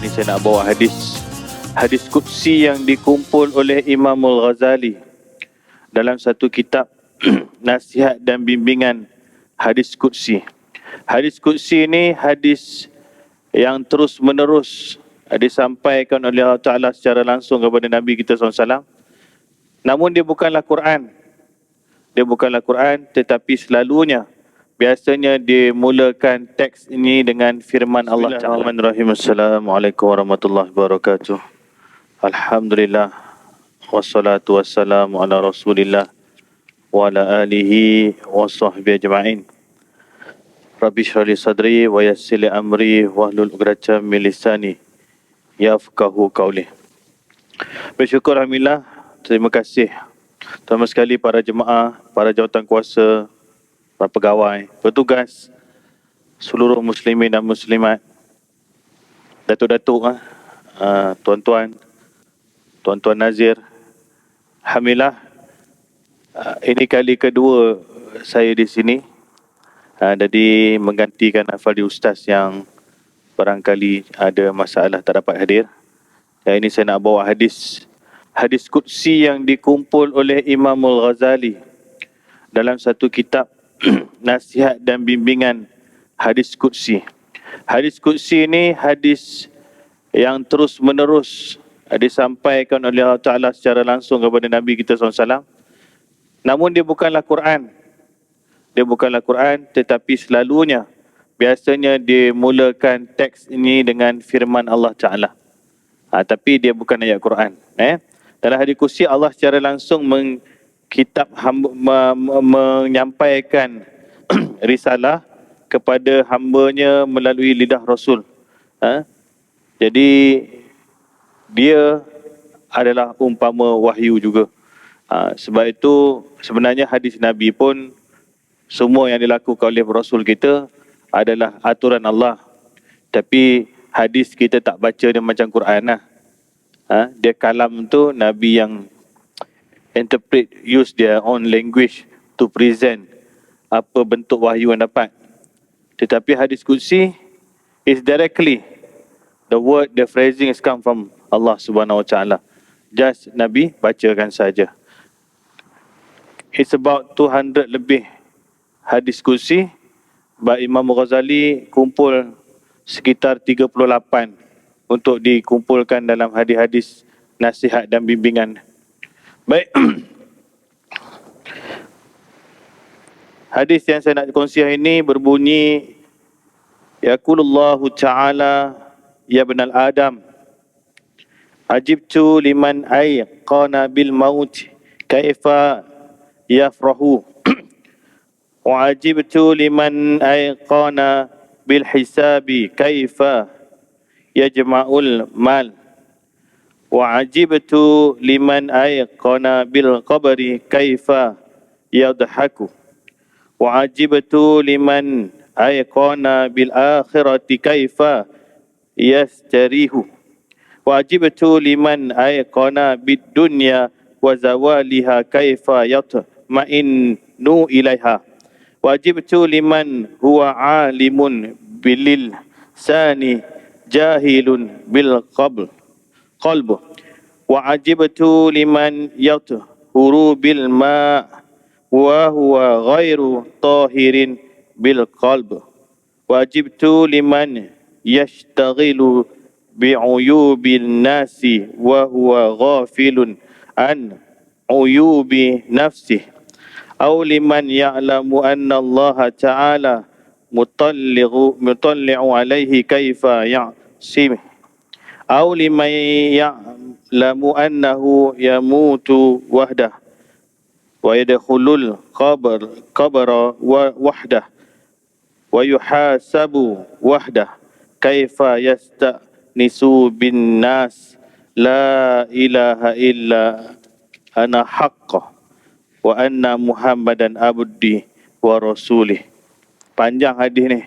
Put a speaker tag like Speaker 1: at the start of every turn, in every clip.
Speaker 1: Ini saya nak bawa hadis qudsi yang dikumpul oleh Imamul Ghazali dalam satu kitab Nasihat dan Bimbingan Hadis Qudsi. Hadis qudsi ini hadis yang terus menerus disampaikan oleh Allah Ta'ala secara langsung kepada Nabi kita SAW. Namun dia bukanlah Quran. Dia bukanlah Quran, tetapi selalunya biasanya dimulakan teks ini dengan firman Allah Ta'ala. Bismillahirrahmanirrahim. Assalamualaikum warahmatullahi wabarakatuh. Alhamdulillah. Wassalatu wassalamu ala rasulillah wa ala alihi wa sahbihi ajma'in. Rabbi shrah li sadri wa yassir li amri wahlul 'uqdatam min lisani yafqahu qawli. Bersyukur alhamdulillah, terima kasih terutama sekali para jemaah, para jawatan kuasa, para pegawai, petugas, seluruh muslimin dan muslimat, datuk-datuk, tuan-tuan Nazir. Alhamdulillah, ini kali kedua saya di sini. Jadi menggantikan Afadi Ustaz yang barangkali ada masalah tak dapat hadir. Dan ini saya nak bawa hadis qudsi yang dikumpul oleh Imamul Ghazali dalam satu kitab Nasihat dan Bimbingan Hadis Qudsi. Hadis qudsi ini hadis yang terus menerus disampaikan oleh Allah Ta'ala secara langsung kepada Nabi kita SAW. Namun dia bukanlah Quran. Dia bukanlah Quran, tetapi selalunya biasanya dimulakan teks ini dengan firman Allah Ta'ala. Tapi dia bukan ayat Quran. Dalam hadis qudsi Allah secara langsung menyampaikan risalah kepada hambanya melalui lidah Rasul. Jadi dia adalah umpama wahyu juga. Sebab itu sebenarnya hadis Nabi pun semua yang dilakukan oleh Rasul kita adalah aturan Allah. Tapi hadis kita tak baca dia macam Quran lah. Dia kalam tu Nabi yang interpret, use their own language to present apa bentuk wahyu yang dapat. Tetapi hadis qudsi is directly the word, the phrasing is come from Allah Subhanahu Wa Taala. Just Nabi bacakan saja. It's about 200 lebih hadis qudsi. Imam Ghazali kumpul sekitar 38 untuk dikumpulkan dalam hadis-hadis nasihat dan bimbingan. Baik. Hadis yang saya nak kongsi hari ini berbunyi, Yaqulullahu Ta'ala, Ya ibnal Adam, Ajibtu liman ayqana bil maut kaifa yafrahu wa ajibtu liman ayqana bil hisabi kaifa yajma'ul mal wa ajibtu liman ayqana bil qabri kaifa yadhaku wa ajibtu liman ayqana bil akhirati kaifa yastarihu wa ajibtu liman ayqana bid dunya wa zawaliha kaifa yatma'innu ilaiha wajibtu liman huwa alimun bilil sani jahilun bil qalb wa ajibtu liman yathuru bil ma wa huwa ghairu tahirin bil qalb wajibtu liman yashtaghilu bi uyubil nasi wa huwa ghafilun an uyubi nafsihi أو لمن يعلم أن الله تعالى مطلع عليه كيف يعصمه أو لمن يعلم أنه يموت وحده ويدخل القبر وحده ويحاسب وحده كيف يستأنس بالناس لا إله إلا أنا حقه wa anna Muhammadan abdi wa rasulih. Panjang hadis ni.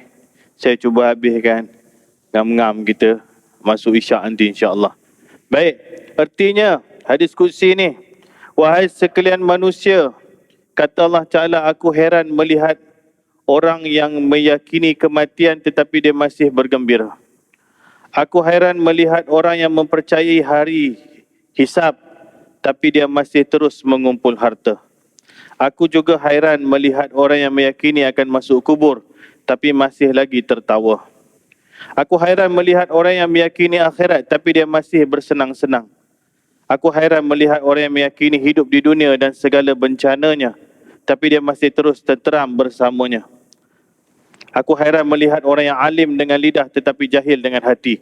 Speaker 1: Saya cuba habiskan. Ngam-ngam kita masuk isyak nanti insya-Allah. Baik, artinya hadis qudsi ni, wahai sekalian manusia, kata Allah Ta'ala, aku heran melihat orang yang meyakini kematian tetapi dia masih bergembira. Aku hairan melihat orang yang mempercayai hari hisab, tapi dia masih terus mengumpul harta. Aku juga hairan melihat orang yang meyakini akan masuk kubur, tapi masih lagi tertawa. Aku hairan melihat orang yang meyakini akhirat, tapi dia masih bersenang-senang. Aku hairan melihat orang yang meyakini hidup di dunia dan segala bencananya, tapi dia masih terus tenteram bersamanya. Aku hairan melihat orang yang alim dengan lidah tetapi jahil dengan hati.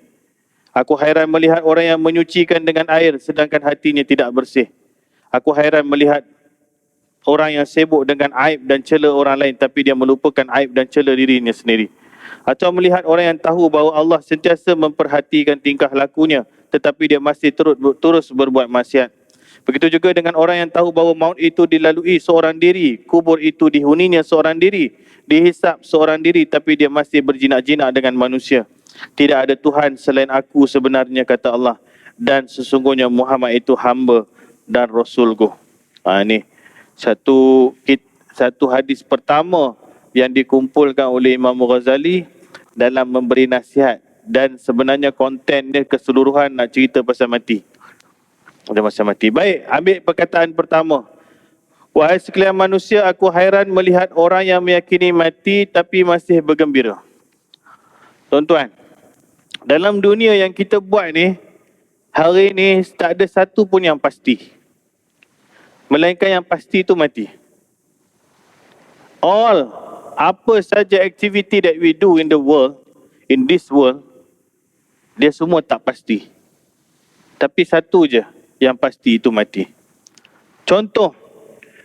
Speaker 1: Aku hairan melihat orang yang menyucikan dengan air sedangkan hatinya tidak bersih. Aku hairan melihat orang yang sibuk dengan aib dan cela orang lain tapi dia melupakan aib dan cela dirinya sendiri. Atau melihat orang yang tahu bahawa Allah sentiasa memperhatikan tingkah lakunya tetapi dia masih terus berbuat maksiat. Begitu juga dengan orang yang tahu bahawa maut itu dilalui seorang diri, kubur itu dihuninya seorang diri, dihisap seorang diri tapi dia masih berjinak-jinak dengan manusia. Tidak ada Tuhan selain aku sebenarnya, kata Allah, dan sesungguhnya Muhammad itu hamba dan rasulku. Ini satu hadis pertama yang dikumpulkan oleh Imam Ghazali dalam memberi nasihat, dan sebenarnya konten dia keseluruhan nak cerita pasal mati. Pasal mati. Baik, ambil perkataan pertama. Wahai sekalian manusia, aku hairan melihat orang yang meyakini mati tapi masih bergembira. Tuan-tuan, dalam dunia yang kita buat ni, hari ni tak ada satu pun yang pasti. Melainkan yang pasti itu mati. Apa saja activity that we do in the world, in this world, dia semua tak pasti. Tapi satu je yang pasti, itu mati. Contoh,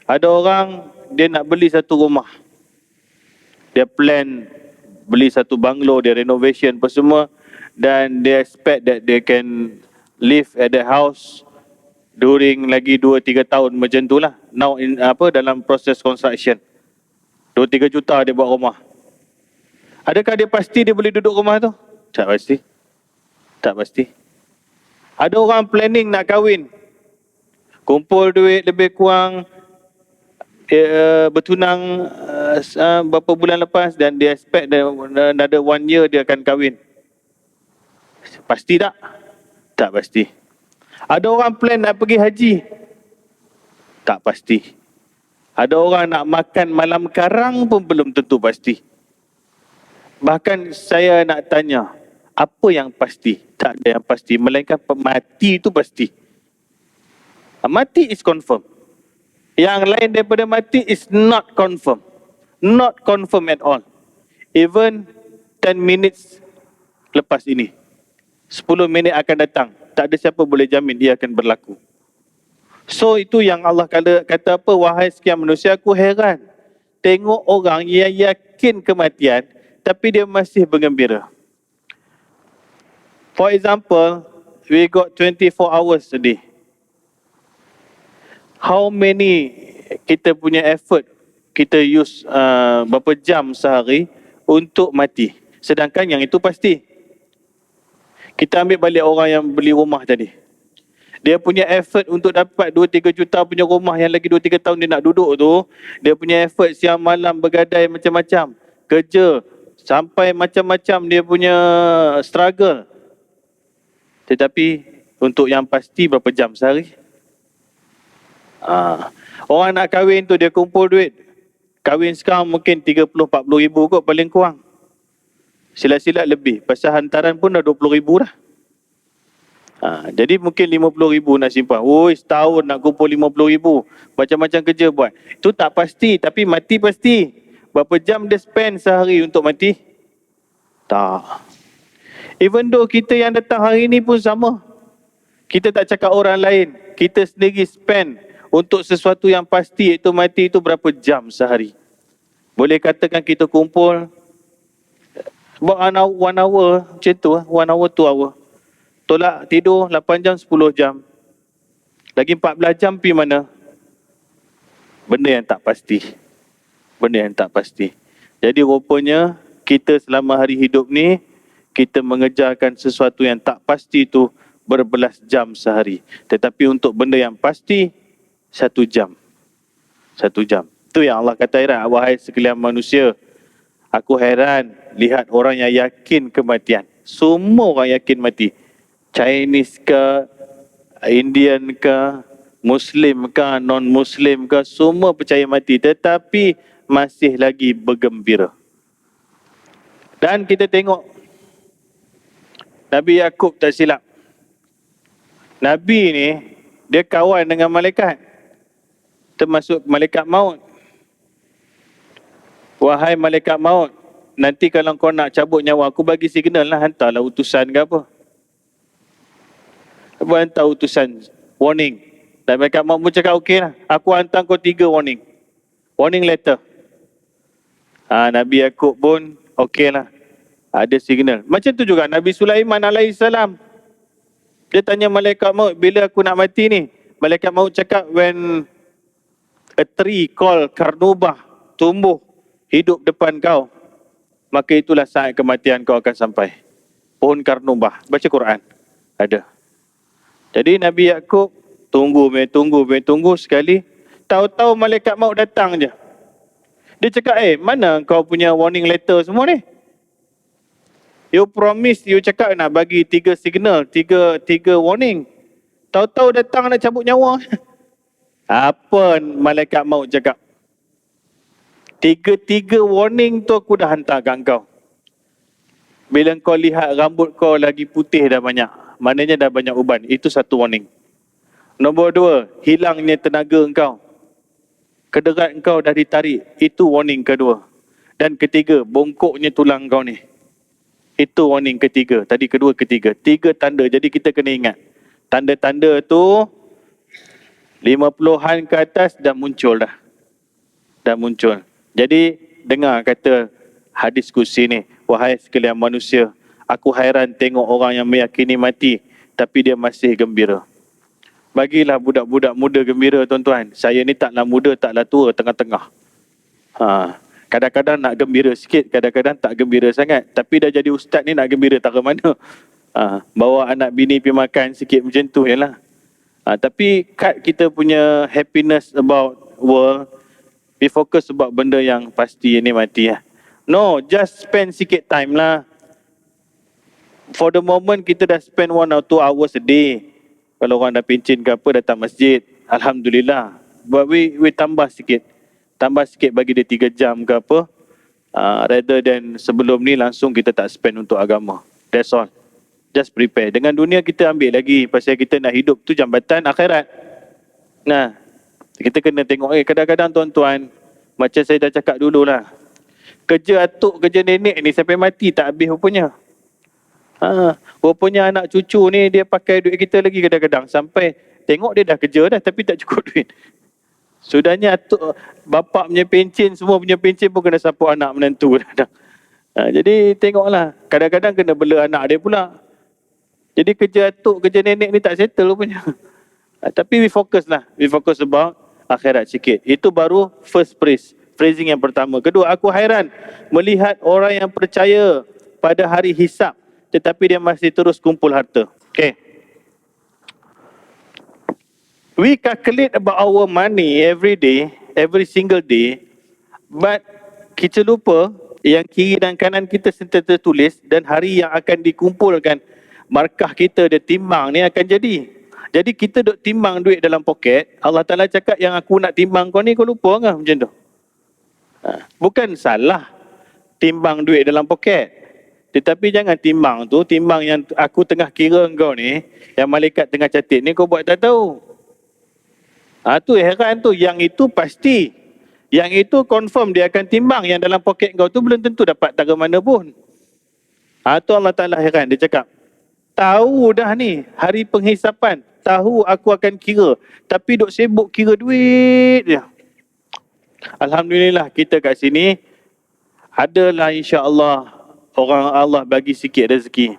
Speaker 1: ada orang dia nak beli satu rumah. Dia plan beli satu banglo, dia renovation apa semua, dan they expect that they can live at the house during lagi 2-3 tahun macam itulah. Now dalam proses construction. 2-3 juta dia buat rumah. Adakah dia pasti dia boleh duduk rumah tu? Tak pasti. Tak pasti. Ada orang planning nak kahwin, kumpul duit lebih kurang bertunang berapa bulan lepas, dan dia expect another 1 year dia akan kahwin. Pasti tak? Tak pasti. Ada orang plan nak pergi haji. Tak pasti. Ada orang nak makan malam karang pun belum tentu pasti. Bahkan saya nak tanya, apa yang pasti? Tak ada yang pasti, melainkan mati itu pasti. Mati is confirm. Yang lain daripada mati is not confirm. Not confirm at all. Even 10 minutes lepas ini, 10 minit akan datang, tak ada siapa boleh jamin dia akan berlaku. So itu yang Allah kata apa? Wahai sekian manusia, aku heran tengok orang yang yakin kematian tapi dia masih bergembira. For example, we got 24 hours a day. How many kita punya effort kita use berapa jam sehari untuk mati? Sedangkan yang itu pasti. Kita ambil balik orang yang beli rumah tadi. Dia punya effort untuk dapat 2-3 juta punya rumah yang lagi 2-3 tahun dia nak duduk tu, dia punya effort siang malam bergadai macam-macam, kerja sampai macam-macam dia punya struggle. Tetapi untuk yang pasti berapa jam sehari? Orang nak kahwin tu dia kumpul duit. Kahwin sekarang mungkin 30-40 ribu kot paling kurang. Silat-silat lebih. Pasal hantaran pun dah 20 ribu dah. Jadi mungkin 50 ribu nak simpan. Setahun nak kumpul 50 ribu. Macam-macam kerja buat. Itu tak pasti, tapi mati pasti. Berapa jam dia spend sehari untuk mati? Tak. Even though kita yang datang hari ni pun sama. Kita tak cakap orang lain. Kita sendiri spend untuk sesuatu yang pasti, iaitu mati, itu berapa jam sehari. Boleh katakan kita kumpul about 1 hour macam tu, 1 hour, 2 hour. Tolak tidur 8 jam, 10 jam. Lagi 14 jam pergi mana? Benda yang tak pasti. Benda yang tak pasti. Jadi rupanya kita selama hari hidup ni, kita mengejarkan sesuatu yang tak pasti itu berbelas jam sehari. Tetapi untuk benda yang pasti, 1 jam. 1 jam. Itu yang Allah kata, wahai sekalian manusia, aku heran lihat orang yang yakin kematian. Semua orang yakin mati. Chinese ke, Indian ke, Muslim ke, non-Muslim ke, semua percaya mati. Tetapi masih lagi bergembira. Dan kita tengok Nabi Yakub tak silap. Nabi ni, dia kawan dengan malaikat. Termasuk malaikat maut. Wahai malaikat maut, nanti kalau kau nak cabut nyawa aku, bagi signal lah, hantarlah utusan ke apa. Hantar utusan, warning. Dan malaikat maut pun cakap okey lah, aku hantar kau 3 warning. Warning letter. Nabi Yakub pun okey lah, ada signal. Macam tu juga Nabi Sulaiman alaihissalam. Dia tanya malaikat maut, bila aku nak mati ni? Malaikat maut cakap, when a tree called Karnubah tumbuh hidup depan kau, maka itulah saat kematian kau akan sampai. Pohon Karnubah. Baca Quran. Ada. Jadi Nabi Yakub tunggu sekali. Tahu-tahu malaikat maut datang je. Dia cakap, mana kau punya warning letter semua ni? You promise, you cakap nak bagi 3 signal, 3 warning. Tahu-tahu datang nak cabut nyawa. Apa malaikat maut cakap? 3 warning tu aku dah hantar kat kau. Bila kau lihat rambut kau lagi putih dah banyak, maknanya dah banyak uban. Itu 1 warning. Nombor 2, hilangnya tenaga kau. Kederat kau dah ditarik. Itu warning kedua. Dan ketiga, bongkoknya tulang kau ni. Itu warning ketiga. Tadi kedua, ketiga. 3 tanda. Jadi kita kena ingat. Tanda-tanda tu 50-an ke atas dah muncul dah. Dah muncul. Jadi dengar kata hadis kursi ni. Wahai sekalian manusia, aku hairan tengok orang yang meyakini mati, tapi dia masih gembira. Bagilah budak-budak muda gembira, tuan-tuan. Saya ni taklah muda, taklah tua, tengah-tengah. Kadang-kadang nak gembira sikit, kadang-kadang tak gembira sangat. Tapi dah jadi ustaz ni nak gembira tak ke mana. Bawa anak bini pergi makan sikit macam tu je lah. Tapi cut kita punya happiness about world. We focus about benda yang pasti ni mati lah. No, just spend sikit time lah. For the moment kita dah spend 1 or 2 hours a day. Kalau orang dah pencin ke apa, datang masjid, alhamdulillah. But we tambah sikit. Tambah sikit bagi dia 3 jam ke apa. Rather than sebelum ni langsung kita tak spend untuk agama. That's all. Just prepare. Dengan dunia kita ambil lagi. Pasal kita nak hidup tu jambatan akhirat. Nah, kita kena tengok. Kadang-kadang tuan-tuan, macam saya dah cakap dululah. Kerja atuk, kerja nenek ni sampai mati tak habis rupanya. Rupanya anak cucu ni dia pakai duit kita lagi kadang-kadang. Sampai tengok dia dah kerja dah tapi tak cukup duit. Sudahnya atuk, bapak punya pencen, semua punya pencen pun kena sapu anak menantu dah. Jadi tengoklah. Kadang-kadang kena bela anak dia pula. Jadi kerja atuk, kerja nenek ni tak settle rupanya. Tapi we focus lah. We focus about akhirat sikit. Itu baru first phrasing yang pertama. Kedua, aku hairan melihat orang yang percaya pada hari hisab, tetapi dia masih terus kumpul harta. Okay. We calculate about our money every day, every single day, but kita lupa yang kiri dan kanan kita sentiasa tulis dan hari yang akan dikumpulkan markah kita, dia timbang ni akan jadi. Jadi kita duk timbang duit dalam poket, Allah Ta'ala cakap yang aku nak timbang kau ni, kau lupa ke macam tu? Bukan salah timbang duit dalam poket. Tetapi jangan timbang tu, timbang yang aku tengah kira kau ni, yang malaikat tengah catat ni, kau buat tak tahu. Tu heran tu, yang itu pasti. Yang itu confirm dia akan timbang, yang dalam poket kau tu belum tentu dapat tara mana pun. Tu Allah Ta'ala heran, dia cakap, tahu dah ni hari penghisapan, tahu aku akan kira, tapi duk sibuk kira duit je. Alhamdulillah kita kat sini adalah insya-Allah orang Allah bagi sikit rezeki.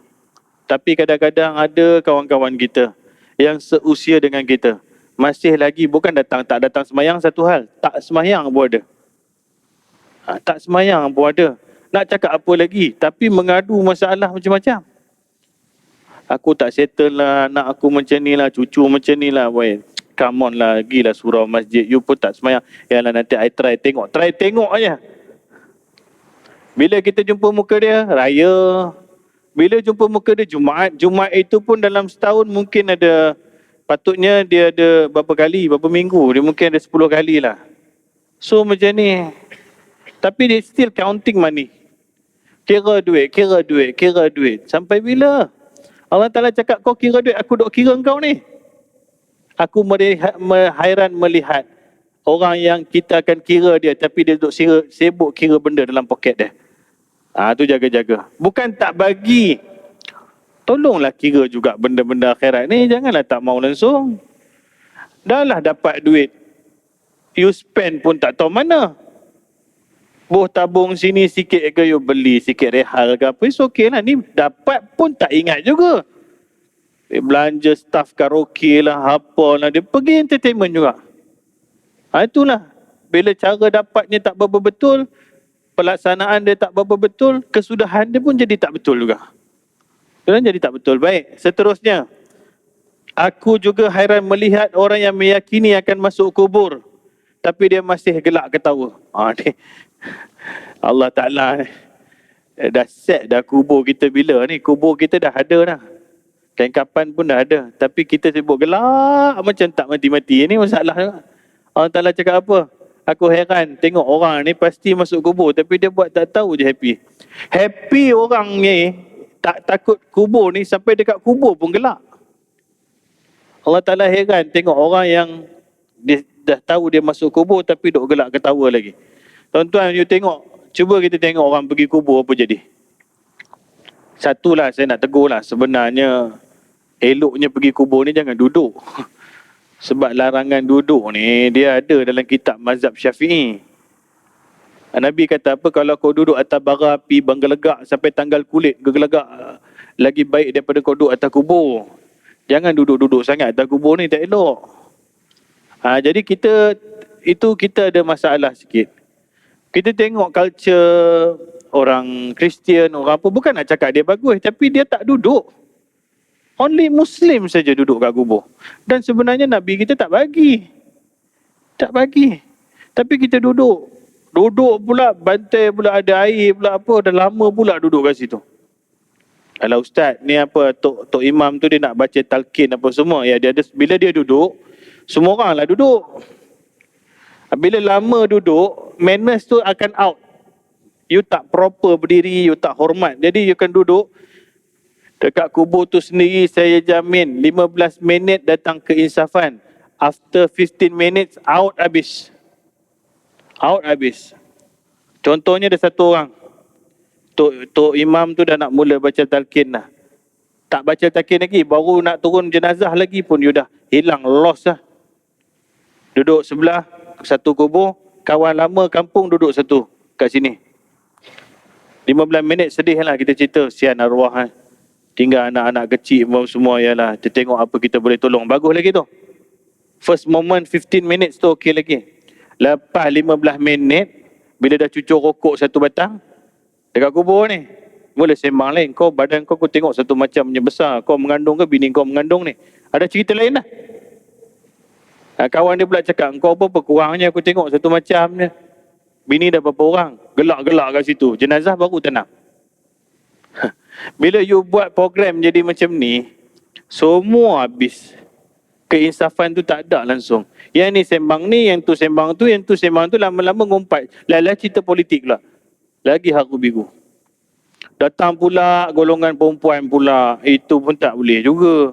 Speaker 1: Tapi kadang-kadang ada kawan-kawan kita yang seusia dengan kita, masih lagi bukan tak datang semayang satu hal, tak semayang pun ada. Tak semayang pun ada. Nak cakap apa lagi, tapi mengadu masalah macam-macam. Aku tak settle lah, anak aku macam ni lah, cucu macam ni lah. Boy, come on lah, gilah surau masjid, you pun tak semayang. Yalah nanti I try tengok aja. Bila kita jumpa muka dia, raya. Bila jumpa muka dia Jumaat, Jumaat itu pun dalam setahun mungkin ada, patutnya dia ada berapa kali, berapa minggu, dia mungkin ada 10 kali lah. So macam ni. Tapi dia still counting money. Kira duit, kira duit, kira duit. Sampai bila? Allah Ta'ala cakap, kau kira duit, aku duk kira kau ni. Aku hairan melihat orang yang kita akan kira dia, tapi dia duk sibuk kira benda dalam poket dia. Tu jaga-jaga. Bukan tak bagi. Tolonglah kira juga benda-benda akhirat ni. Janganlah tak mau langsung. Dah lah dapat duit, you spend pun tak tahu mana. Tabung sini sikit ke, you beli sikit rehal ke apa, it's okay lah. Ni dapat pun tak ingat juga. Dia belanja staff karaoke lah, apa lah. Dia pergi entertainment juga. Itulah. Bila cara dapatnya tak berapa betul, pelaksanaan dia tak berapa betul, kesudahan dia pun jadi tak betul juga. Jadi tak betul. Baik, seterusnya. Aku juga hairan melihat orang yang meyakini akan masuk kubur, tapi dia masih gelak ketawa. Ni Allah Ta'ala dah set dah kubur kita bila ni. Kubur kita dah ada dah. Kain kapan pun dah ada. Tapi kita sibuk gelak macam tak mati-mati. Ini masalah juga. Allah Ta'ala cakap apa? Aku heran tengok orang ni pasti masuk kubur, tapi dia buat tak tahu je happy. Happy orang ni tak takut kubur ni, sampai dekat kubur pun gelak. Allah Ta'ala heran tengok orang yang dia dah tahu dia masuk kubur tapi duk gelak ketawa lagi. Tuan-tuan, you tengok, cuba kita tengok orang pergi kubur apa jadi. Satulah saya nak tegur lah, sebenarnya eloknya pergi kubur ni jangan duduk. Sebab larangan duduk ni dia ada dalam kitab mazhab Syafi'i. Nabi kata apa, kalau kau duduk atas bara api bergelegak sampai tanggal kulit gelegak, lagi baik daripada kau duduk atas kubur. Jangan duduk-duduk sangat atas kubur ni, tak elok. Jadi kita ada masalah sikit. Kita tengok culture orang Kristian, orang apa, bukan nak cakap dia bagus, tapi dia tak duduk. Only Muslim saja duduk kat kubur. Dan sebenarnya Nabi kita tak bagi. Tak bagi. Tapi kita duduk. Duduk pula, bantai pula, ada air pula apa, dah lama pula duduk kat situ. Alah ustaz, ni apa, Tok Imam tu dia nak baca talqin apa semua. Ya, dia ada, bila dia duduk, semua orang lah duduk. Bila lama duduk, manners tu akan out. You tak proper berdiri, you tak hormat. Jadi you akan duduk. Dekat kubur tu sendiri saya jamin 15 minit datang keinsafan. After 15 minutes, out habis. Out habis. Contohnya ada satu orang. Tok Imam tu dah nak mula baca talqin lah. Tak baca talqin lagi, baru nak turun jenazah lagi pun you dah hilang, lost lah. Duduk sebelah satu kubur, kawan lama kampung duduk satu kat sini. 15 minit sedih lah kita cerita, sian arwah kan. Tinggal anak-anak kecil semua, yalah, kita tengok apa kita boleh tolong. Bagus lagi tu. First moment 15 minutes tu okey lagi. Lepas 15 minit, bila dah cucur rokok satu batang dekat kubur ni, mula sembang lain. Kau badan kau tengok satu macamnya besar. Kau mengandung ke bini kau mengandung ni? Ada cerita lain dah. Kawan dia pula cakap, kau apa kurangnya aku tengok satu macamnya. Bini dah berapa orang? Gelak-gelak kat situ. Jenazah baru tenang. Bila you buat program jadi macam ni, semua habis. Keinsafan tu tak ada langsung. Yang ni sembang ni, yang tu sembang tu, yang tu sembang tu, lama-lama ngumpat. Lala cerita politik lah. Lagi haru biru. Datang pula golongan perempuan pula. Itu pun tak boleh juga.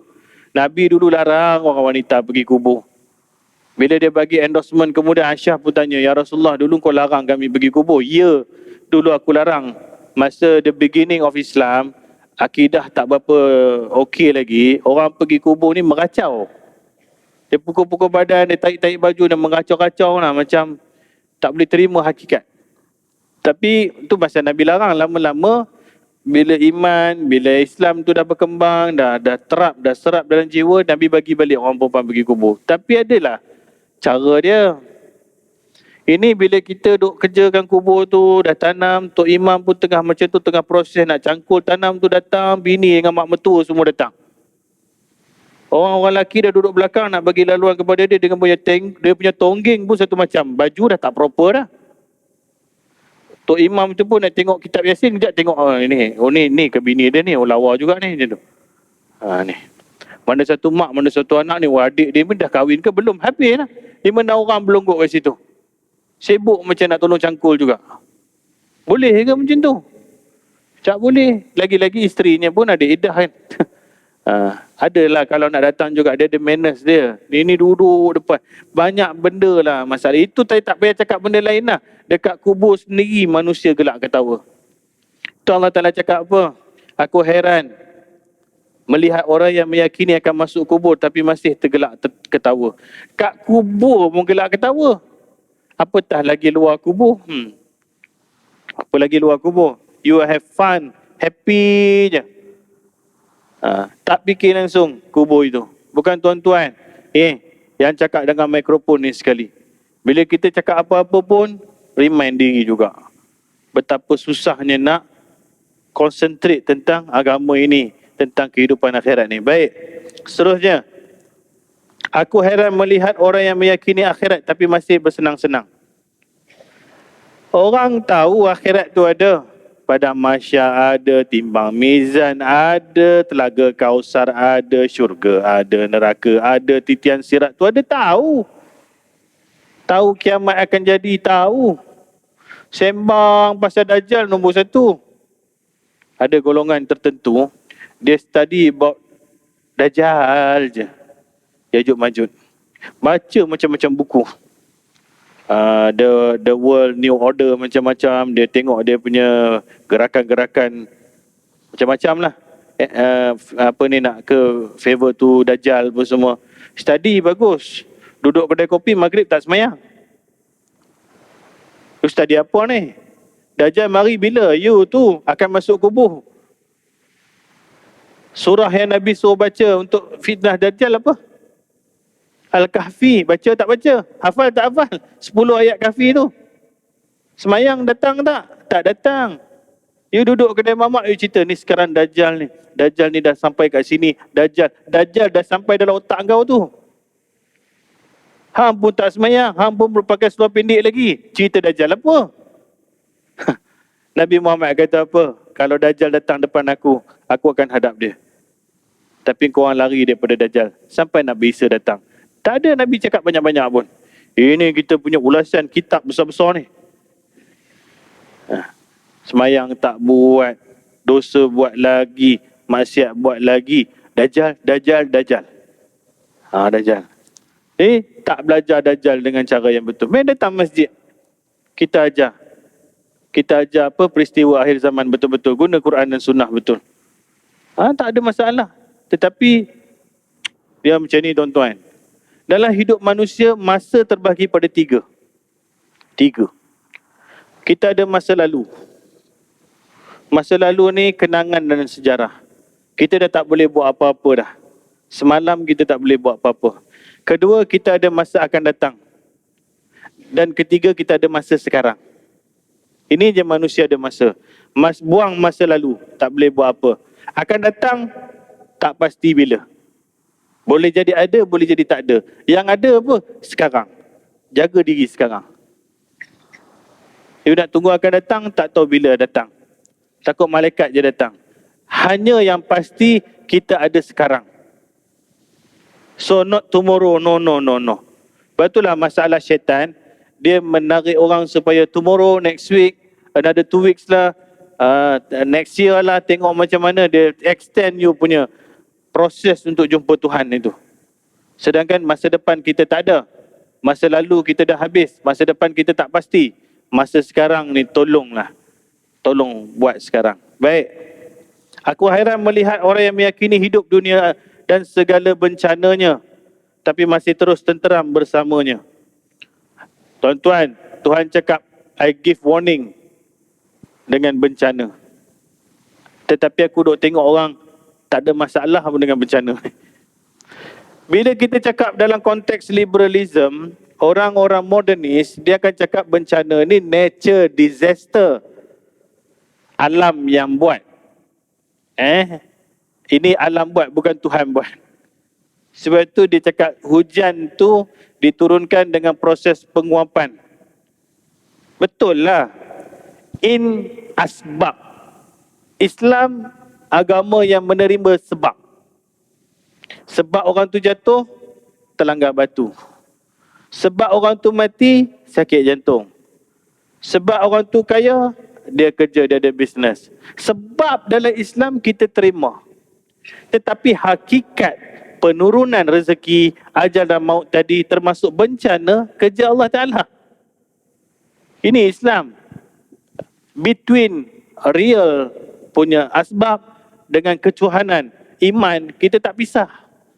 Speaker 1: Nabi dulu larang orang wanita pergi kubur. Bila dia bagi endorsement, kemudian Aisyah pun tanya, Ya Rasulullah, dulu kau larang kami pergi kubur. Ya, dulu aku larang. Masa the beginning of Islam, akidah tak berapa okey lagi, orang pergi kubur ni meracau. Dia pukul-pukul badan, dia tarik-tarik baju dan mengacau-kacau lah, macam tak boleh terima hakikat. Tapi tu masa Nabi larang. Lama-lama bila iman, bila Islam tu dah berkembang, dah serap dalam jiwa, Nabi bagi balik orang perempuan pergi kubur. Tapi adalah cara dia. Ini bila kita duk kerjakan kubur tu, dah tanam, Tok Imam pun tengah macam tu, tengah proses nak cangkul tanam tu, datang bini dengan mak mertua semua datang. Orang-orang lelaki dah duduk belakang nak bagi laluan kepada dia dengan dia punya tonggeng pun satu macam. Baju dah tak proper dah. Tok Imam tu pun nak tengok kitab Yasin, kejap tengok ni ke bini dia ni, lawa juga ni macam tu. Ni. Mana satu mak, mana satu anak ni, adik dia pun dah kahwin ke belum? Habis lah. 5-6 orang berlonggok kat situ. Sibuk macam nak tolong cangkul juga. Boleh ke macam tu? Tak boleh. Lagi-lagi isterinya pun ada iddah kan. Adalah kalau nak datang juga, dia ada manners dia. Dia ni duduk depan. Banyak benda lah masalah. Itu tak payah cakap benda lain lah. Dekat kubur sendiri manusia gelak ketawa. Itu Allah Ta'ala cakap apa? Aku heran melihat orang yang meyakini akan masuk kubur tapi masih tergelak ketawa. Kat kubur pun gelak ketawa. Apatah lagi luar kubur. Apa lagi luar kubur? You have fun, happy je. Tak fikir langsung kubur itu. Bukan tuan-tuan. Yang cakap dengan mikrofon ni sekali. Bila kita cakap apa-apa pun, remind diri juga. Betapa susahnya nak concentrate tentang agama ini, tentang kehidupan akhirat ni. Baik, seterusnya. Aku heran melihat orang yang meyakini akhirat tapi masih bersenang-senang. Orang tahu akhirat tu ada. Padang mahsyar ada, timbang mizan ada, telaga kausar ada, syurga ada, neraka ada, titian sirat tu ada, tahu. Tahu kiamat akan jadi, tahu. Sembang pasal Dajjal nombor 1. Ada golongan tertentu, dia study about Dajjal je. Yajuj Majuj. Baca macam-macam buku. The World New Order macam-macam. Dia tengok dia punya gerakan-gerakan macam-macam lah. Apa ni nak ke favor tu Dajjal pun semua. Study bagus. Duduk kedai kopi maghrib tak semayang. You study apa ni? Dajjal mari bila? You tu akan masuk kubur. Surah yang Nabi suruh baca untuk fitnah Dajjal apa? Al-Kahfi. Baca tak baca? Hafal tak hafal? 10 ayat Kahfi tu. Semayang datang tak? Tak datang. You duduk kedai mamak, you cerita ni sekarang Dajjal ni. Dajjal ni dah sampai kat sini. Dajjal dah sampai dalam otak kau tu. Hang pun tak semayang. Hang pun berpakai seluar pendek lagi. Cerita Dajjal apa? Nabi Muhammad kata apa? Kalau Dajjal datang depan aku akan hadap dia. Tapi korang lari daripada Dajjal. Sampai Nabi Isa datang. Tak ada Nabi cakap banyak-banyak pun. Ini kita punya ulasan kitab besar-besar ni. Semayang tak buat. Dosa buat lagi. Maksiat buat lagi. Dajjal. Dajjal. Tak belajar Dajjal dengan cara yang betul. Main datang masjid. Kita ajar. Kita ajar apa peristiwa akhir zaman betul-betul. Guna Quran dan Sunnah betul. Tak ada masalah. Tetapi dia macam ni tuan-tuan. Dalam hidup manusia, masa terbahagi pada 3. Kita ada masa lalu. Masa lalu ni kenangan dan sejarah. Kita dah tak boleh buat apa-apa dah. Semalam kita tak boleh buat apa-apa. Kedua, kita ada masa akan datang. Dan ketiga, kita ada masa sekarang. Ini je manusia ada masa. Buang masa lalu, tak boleh buat apa. Akan datang, tak pasti bila. Boleh jadi ada, boleh jadi tak ada. Yang ada apa? Sekarang. Jaga diri sekarang. You nak tunggu akan datang, tak tahu bila datang. Takut malaikat je datang. Hanya yang pasti, kita ada sekarang. So not tomorrow, no. Betullah masalah syaitan, dia menarik orang supaya tomorrow, next week, another 2 weeks lah, next year lah, tengok macam mana dia extend you punya proses untuk jumpa Tuhan itu. Sedangkan masa depan kita tak ada. Masa lalu kita dah habis. Masa depan kita tak pasti. Masa sekarang ni tolonglah. Tolong buat sekarang. Baik. Aku heran melihat orang yang meyakini hidup dunia dan segala bencananya, tapi masih terus tenteram bersamanya. Tuan-tuan, Tuhan cakap, I give warning dengan bencana. Tetapi aku duk tengok orang tak ada masalah pun dengan bencana. Bila kita cakap dalam konteks liberalism, orang-orang modernis, dia akan cakap bencana ni nature disaster. Alam yang buat. Ini alam buat, bukan Tuhan buat. Sebab itu dia cakap hujan tu diturunkan dengan proses penguapan. Betul lah. in asbab. Islam agama yang menerima sebab. Sebab orang tu jatuh, terlanggar batu. Sebab orang tu mati, sakit jantung. Sebab orang tu kaya, dia kerja, dia ada bisnes. Sebab dalam Islam kita terima. Tetapi hakikat penurunan rezeki, ajal dan maut tadi termasuk bencana kerja Allah Ta'ala. Ini Islam. Between real punya asbab dengan ketuhanan, iman, kita tak pisah.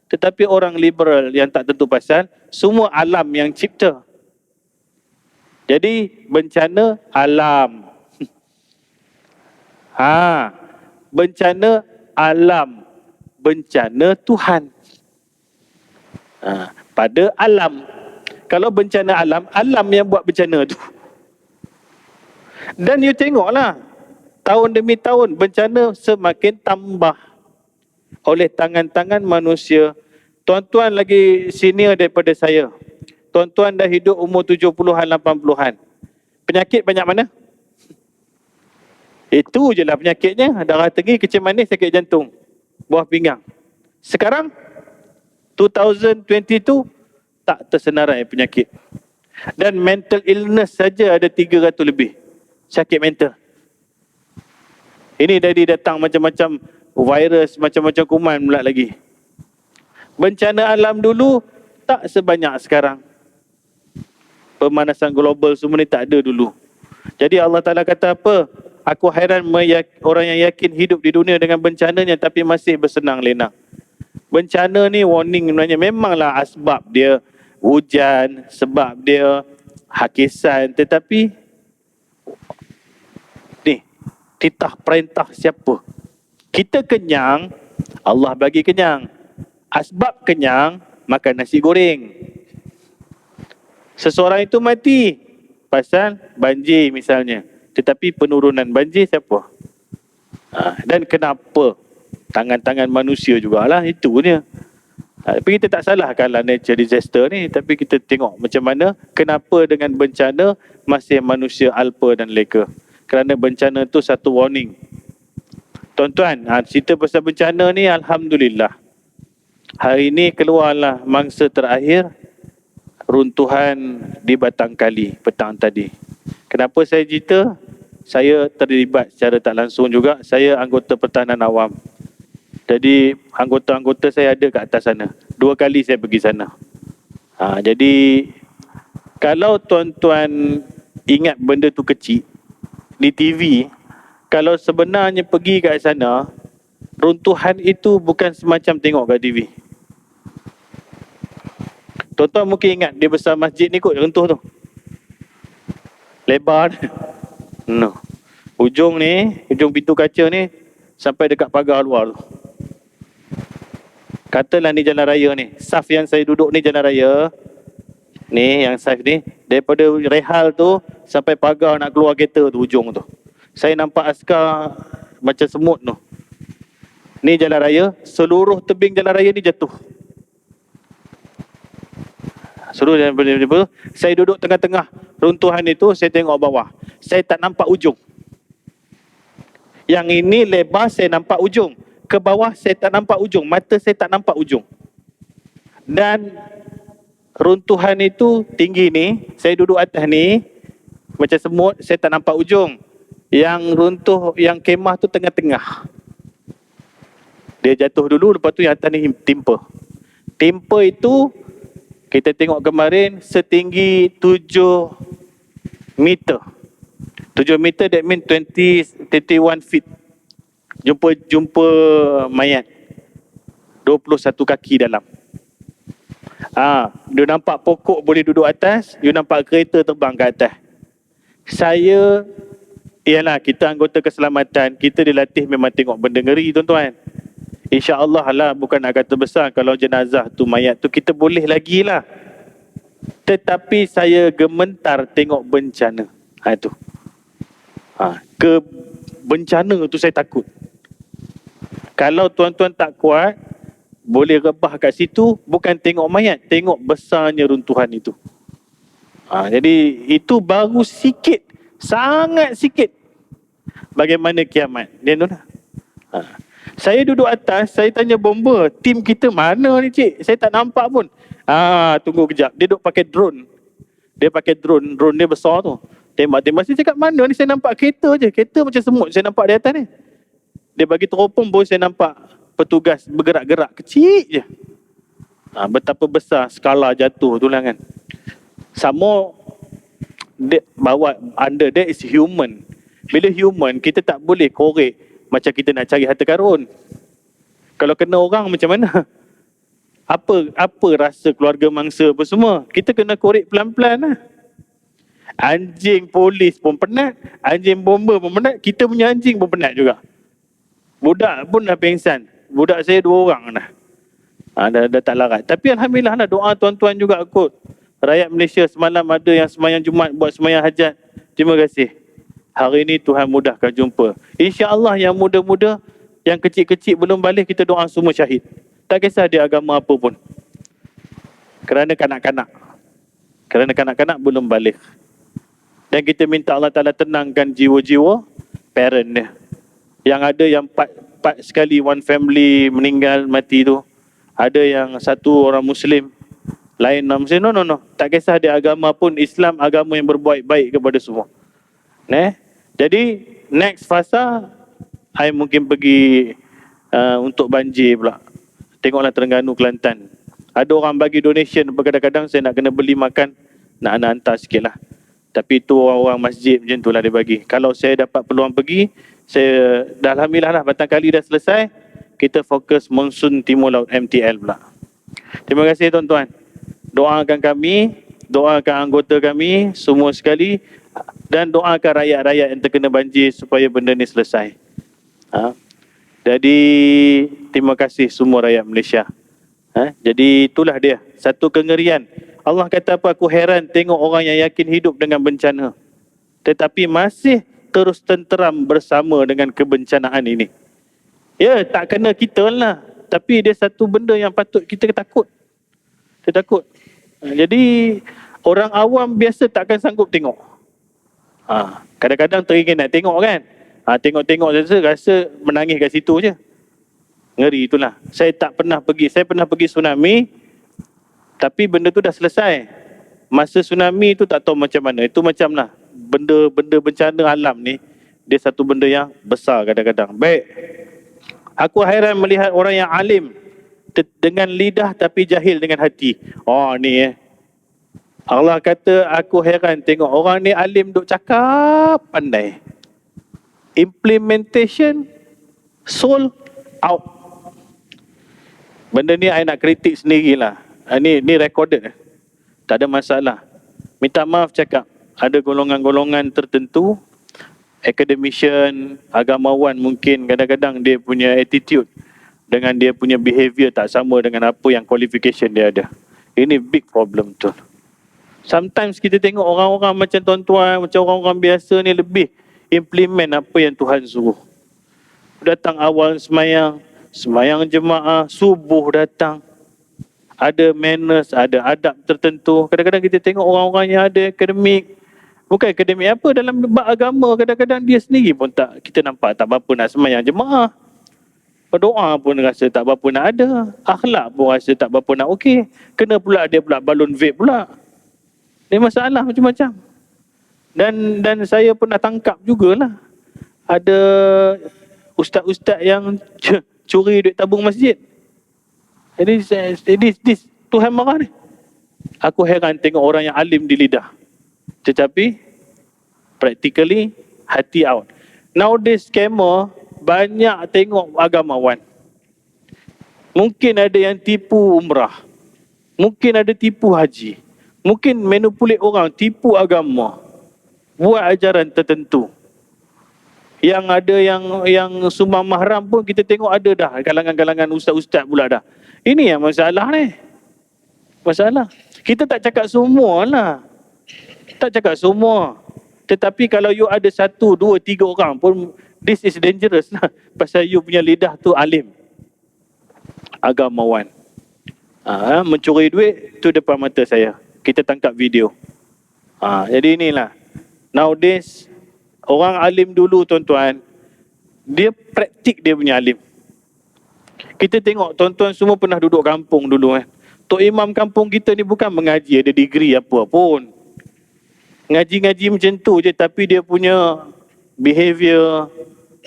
Speaker 1: Tetapi orang liberal yang tak tentu pasal, semua alam yang cipta. Jadi bencana alam. Bencana alam. Bencana Tuhan. Pada alam. Kalau bencana alam, alam yang buat bencana tu. Dan you tengoklah, tahun demi tahun bencana semakin tambah oleh tangan-tangan manusia. Tuan-tuan lagi senior daripada saya. Tuan-tuan dah hidup umur 70-an, 80-an. Penyakit banyak mana? Itu je lah penyakitnya. Darah tinggi, kecil manis, sakit jantung, buah pinggang. Sekarang 2022 tak tersenarai penyakit. Dan mental illness saja ada 300 lebih. Sakit mental. Ini dari datang macam-macam virus, macam-macam kuman pula lagi. Bencana alam dulu tak sebanyak sekarang. Pemanasan global semua ni tak ada dulu. Jadi Allah Ta'ala kata apa? Aku hairan orang yang yakin hidup di dunia dengan bencananya tapi masih bersenang lenang. Bencana ni warning sebenarnya. Memanglah asbab dia hujan, sebab dia hakisan. Tetapi ni, titah perintah siapa? Kita kenyang, Allah bagi kenyang. Asbab kenyang, makan nasi goreng. Seseorang itu mati pasal banjir misalnya. Tetapi penurunan banjir siapa? Dan kenapa? Tangan-tangan manusia jugalah, itu dia. Tapi kita tak salahkanlah nature disaster ni. Tapi kita tengok macam mana, kenapa dengan bencana masih manusia alpa dan leka. Kerana bencana tu satu warning. Tuan-tuan, cerita pasal bencana ni Alhamdulillah. Hari ini keluarlah mangsa terakhir runtuhan di Batang Kali petang tadi. Kenapa saya cerita? Saya terlibat secara tak langsung juga. Saya anggota pertahanan awam. Jadi anggota-anggota saya ada kat atas sana. 2 kali saya pergi sana. Jadi kalau tuan-tuan ingat benda tu kecil di TV, kalau sebenarnya pergi kat sana, runtuhan itu bukan semacam tengok kat TV. Tuan-tuan mungkin ingat dia besar masjid ni kot runtuh tu. Lebar no. Ujung pintu kaca ni sampai dekat pagar luar tu. Katalah ni jalan raya ni. Saf yang saya duduk ni jalan raya. Ni yang saf ni, daripada rehal tu sampai pagar nak keluar kereta tu ujung tu. Saya nampak askar macam semut tu. Ni jalan raya, seluruh tebing jalan raya ni jatuh. Seluruh jalan raya. Saya duduk tengah-tengah runtuhan itu, saya tengok bawah. Saya tak nampak ujung. Yang ini lebar, saya nampak ujung. Ke bawah saya tak nampak ujung. Mata saya tak nampak ujung. Dan runtuhan itu tinggi ni, saya duduk atas ni, macam semut, saya tak nampak ujung. Yang runtuh, yang kemah tu tengah-tengah. Dia jatuh dulu, lepas tu yang atas ni timpa. Timpa itu, kita tengok kemarin, setinggi 7 meter. 7 meter, that means 21 feet. Jumpa mayat. 21 kaki dalam. Dia nampak pokok boleh duduk atas, you nampak kereta terbang ke atas. Ialah kita anggota keselamatan, kita dilatih memang tengok benda ngeri tuan-tuan. InsyaAllah lah, bukan nak kata besar, kalau jenazah tu, mayat tu, kita boleh lagi lah. Tetapi saya gementar tengok bencana. Itu. Ke bencana tu saya takut. Kalau tuan-tuan tak kuat, boleh rebah kat situ, bukan tengok mayat, tengok besarnya runtuhan itu. Jadi itu baru sikit, sangat sikit Bagaimana kiamat? Dia tu lah. Ha. Saya duduk atas, saya tanya bomba, tim kita mana ni cik? Saya tak nampak pun. Tunggu kejap. Dia duduk pakai drone. Dia pakai drone dia besar tu. Tembak-tembak. Saya cakap mana ni? Saya nampak kereta je. Kereta macam semut saya nampak di atas ni. Dia bagi teropong pun saya nampak petugas bergerak-gerak kecil je. Betapa besar skala jatuh tu lah kan. Sama bawa under there is human. Bila human, kita tak boleh korek macam kita nak cari harta karun. Kalau kena orang macam mana? Apa rasa keluarga mangsa apa semua? Kita kena korek pelan-pelan lah. Anjing polis pun penat, anjing bomba pun penat, kita punya anjing pun penat juga. Budak pun dah pengsan. Budak saya 2 orang dah. Dah tak larat. Tapi alhamdulillah lah, doa tuan-tuan juga kot. Rakyat Malaysia semalam ada yang semayang Jumaat buat semayang hajat. Terima kasih. Hari ini Tuhan mudahkan jumpa. InsyaAllah yang muda-muda, yang kecil-kecil belum balik, kita doa semua syahid. Tak kisah dia agama apa pun. Kerana kanak-kanak. Kerana kanak-kanak belum balik. Dan kita minta Allah Ta'ala tenangkan jiwa-jiwa parent dia. Yang ada yang 4 sekali one family meninggal mati tu. Ada yang 1 orang Muslim, lain non Muslim. No. Tak kisah dia agama pun, Islam agama yang berbuat baik kepada semua. Jadi next fasa, I mungkin pergi untuk banjir pula. Tengoklah Terengganu, Kelantan. Ada orang bagi donation, kadang-kadang saya nak kena beli makan, nak hantar sikit lah. Tapi itu orang-orang masjid macam tu lah dia bagi. Kalau saya dapat peluang pergi, saya dah alhamdulillah lah, batang kali dah selesai, kita fokus monsun Timur Laut MTL pula. Terima kasih tuan-tuan. Doakan kami, doakan anggota kami semua sekali, dan doakan rakyat-rakyat yang terkena banjir supaya benda ni selesai. Jadi terima kasih semua rakyat Malaysia. Jadi itulah dia, satu kengerian. Allah kata apa? Aku heran tengok orang yang yakin hidup dengan bencana, tetapi masih terus tenteram bersama dengan kebencanaan ini. Ya, tak kena kita lah, tapi dia satu benda yang patut kita takut. Kita takut. Jadi orang awam biasa takkan sanggup tengok. Kadang-kadang teringin nak tengok kan. Tengok-tengok saja rasa menangis kat situ je. Ngeri itulah. Saya tak pernah pergi. Saya pernah pergi tsunami, tapi benda tu dah selesai. Masa tsunami tu tak tahu macam mana. Itu macam lah, benda bencana alam ni, dia satu benda yang besar kadang-kadang. Baik. Aku hairan melihat orang yang alim dengan lidah tapi jahil dengan hati. Ni Allah kata, aku heran tengok orang ni alim duk cakap pandai. Implementation sold out. Benda ni I nak kritik sendirilah. Ni recorded. Tak ada masalah. Minta maaf cakap. Ada golongan-golongan tertentu, academician, agamawan mungkin kadang-kadang dia punya attitude dengan dia punya behavior tak sama dengan apa yang qualification dia ada. Ini big problem tu. Sometimes kita tengok orang-orang macam tuan-tuan, macam orang-orang biasa ni lebih implement apa yang Tuhan suruh. Datang awal semayang jemaah, subuh datang. Ada manners, ada adab tertentu. Kadang-kadang kita tengok orang-orang yang ada akademik. Bukan akademik apa, dalam bab agama kadang-kadang dia sendiri pun tak, kita nampak tak berapa nak semayang jemaah. Berdoa pun rasa tak berapa nak ada. Akhlak pun rasa tak berapa nak okey. Kena pula dia pula balon vape pula. Dia masalah macam-macam. Dan saya pernah tangkap jugalah. Ada ustaz-ustaz yang curi duit tabung masjid. Jadi Tuhan marah ni. Aku heran tengok orang yang alim di lidah, tetapi practically hati out. Nowadays scammer banyak tengok agamawan. Mungkin ada yang tipu umrah, mungkin ada tipu haji, mungkin manipulate orang, tipu agama, buat ajaran tertentu. Yang ada yang sumbang mahram pun kita tengok ada dah, kalangan-kalangan ustaz-ustaz pula dah. Ini yang masalah ni. Masalah. Kita tak cakap semua lah. Tak cakap semua. Tetapi kalau you ada 1, 2, 3 orang pun, this is dangerous lah. Pasal you punya lidah tu alim, agamawan. Mencuri duit tu depan mata saya. Kita tangkap video. Jadi inilah. Nowadays, Orang alim dulu tuan-tuan, dia praktik dia punya alim. Kita tengok tuan-tuan semua pernah duduk kampung dulu kan. Tok Imam kampung kita ni bukan mengaji ada degree apa pun. Ngaji-ngaji macam tu je, tapi dia punya behavior,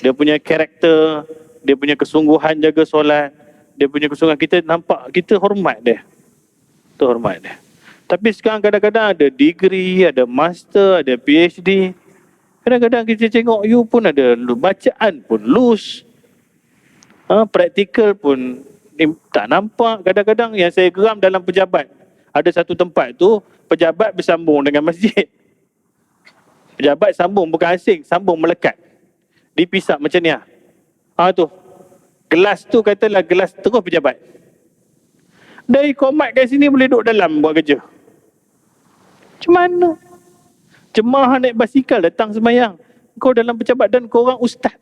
Speaker 1: dia punya karakter, dia punya kesungguhan jaga solat, dia punya kesungguhan, kita nampak, kita hormat dia. Kita hormat dia. Tapi sekarang kadang-kadang ada degree, ada master, ada PhD. Kadang-kadang kita tengok you pun ada bacaan pun loose. Praktikal pun tak nampak. Kadang-kadang yang saya geram dalam pejabat, ada satu tempat tu pejabat bersambung dengan masjid. Pejabat sambung, bukan asing, sambung melekat. Dipisah macam ni tu. Gelas tu katalah gelas terus pejabat. Dari komat kat sini boleh duduk dalam buat kerja. Macam mana? Jemaah naik basikal datang sembahyang, kau dalam pejabat dan kau orang ustaz.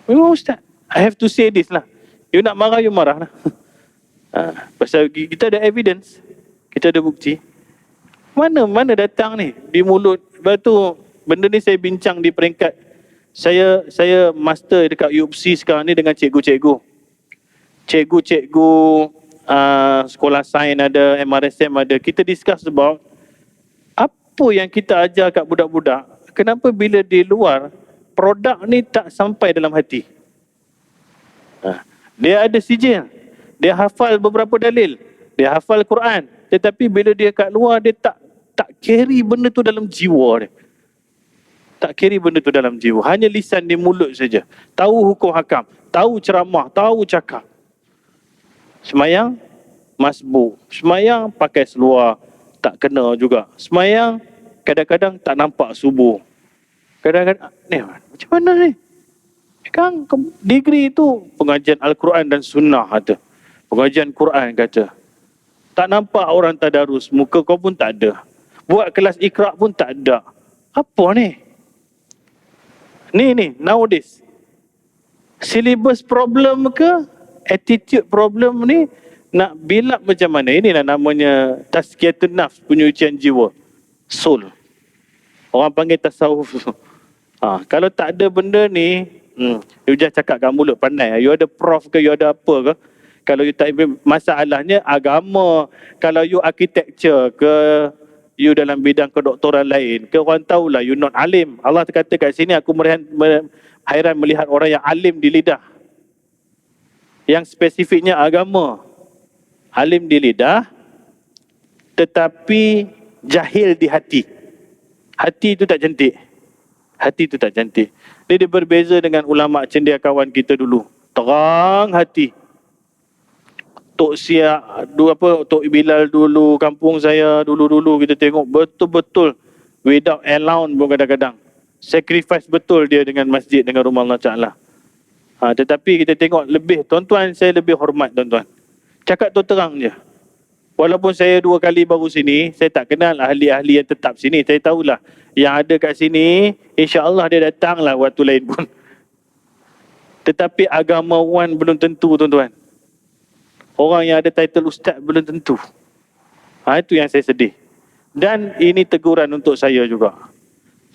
Speaker 1: Memang ustaz. I have to say this lah. You nak marah, you marah lah. Pasal kita ada evidence, kita ada bukti. Mana datang ni di mulut. Lepas tu benda ni saya bincang di peringkat saya master dekat UPSI sekarang ni dengan cikgu-cikgu. Cikgu-cikgu sekolah sains ada, MRSM ada. Kita discuss about apa yang kita ajar kat budak-budak. Kenapa bila di luar produk ni tak sampai dalam hati? Dia ada sijil, dia hafal beberapa dalil, dia hafal Quran, tetapi bila dia kat luar dia tak carry benda tu dalam jiwa dia. Tak carry benda tu dalam jiwa, hanya lisan di mulut saja. Tahu hukum hakam, tahu ceramah, tahu cakap. Semayang masbuk, semayang pakai seluar, tak kena juga. Semayang kadang-kadang tak nampak subuh. Kadang-kadang ni macam mana ni? Kan degree tu pengajian Al-Quran dan Sunnah kata. Pengajian Quran kata. Tak nampak orang tadarus, muka kau pun tak ada. Buat kelas Iqra pun tak ada. Apa ni? Ni nowadays. Syllabus problem ke? Attitude problem ni nak build up macam mana? Inilah namanya tazkiyatun nafs, penyucian jiwa. Soul. Orang panggil tasawuf. Kalau tak ada benda ni, you just cakap kat mulut pandai. You ada prof ke, you ada apa ke? Kalau you tak, masalahnya agama. Kalau you architecture ke, you dalam bidang kedoktoran lain ke, orang tahulah you not alim. Allah kata kat sini, aku hairan melihat orang yang alim di lidah. Yang spesifiknya agama. Alim di lidah, tetapi jahil di hati. Hati itu tak cantik. Hati itu tak cantik. Dia berbeza dengan ulama' cendekiawan kita dulu. Terang hati. Tok Siak, Tok Bilal dulu, kampung saya dulu kita tengok betul-betul without allowance pun kadang-kadang. Sacrifice betul dia dengan masjid, dengan rumah Allah Ta'ala. Tetapi kita tengok lebih, tuan-tuan, saya lebih hormat tuan-tuan. Cakap tu terang je. Walaupun saya 2 kali baru sini, saya tak kenal ahli-ahli yang tetap sini. Saya tahulah yang ada kat sini, insya-Allah dia datanglah waktu lain pun. Tetapi agamawan belum tentu tuan-tuan. Orang yang ada title ustaz belum tentu. Itu yang saya sedih. Dan ini teguran untuk saya juga.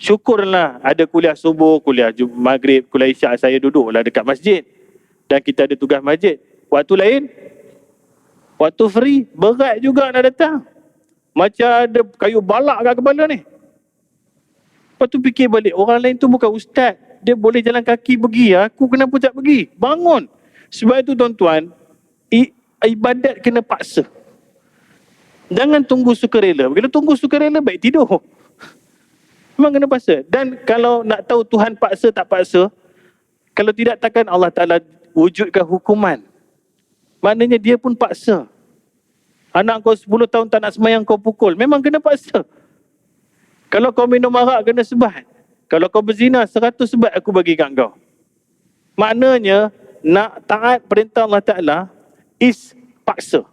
Speaker 1: Syukurlah ada kuliah subuh, kuliah maghrib, kuliah isyak, saya duduklah dekat masjid. Dan kita ada tugas masjid. Waktu lain, waktu free, berat juga nak datang. Macam ada kayu balak kat kepala ni. Lepas tu fikir balik, orang lain tu bukan ustaz. Dia boleh jalan kaki pergi, aku kenapa tak pergi? Bangun. Sebab itu tuan-tuan, ibadat kena paksa. Jangan tunggu sukarela. Bila tunggu sukarela, baik tidur. Memang kena paksa. Dan kalau nak tahu Tuhan paksa tak paksa, kalau tidak takkan Allah Ta'ala wujudkan hukuman. Maknanya dia pun paksa. Anak kau 10 tahun tak nak sembahyang, kau pukul. Memang kena paksa. Kalau kau minum arak, kena sebat. Kalau kau berzina, 100 sebat aku bagi kat kau. Maknanya, nak taat perintah Allah Ta'ala is paksa.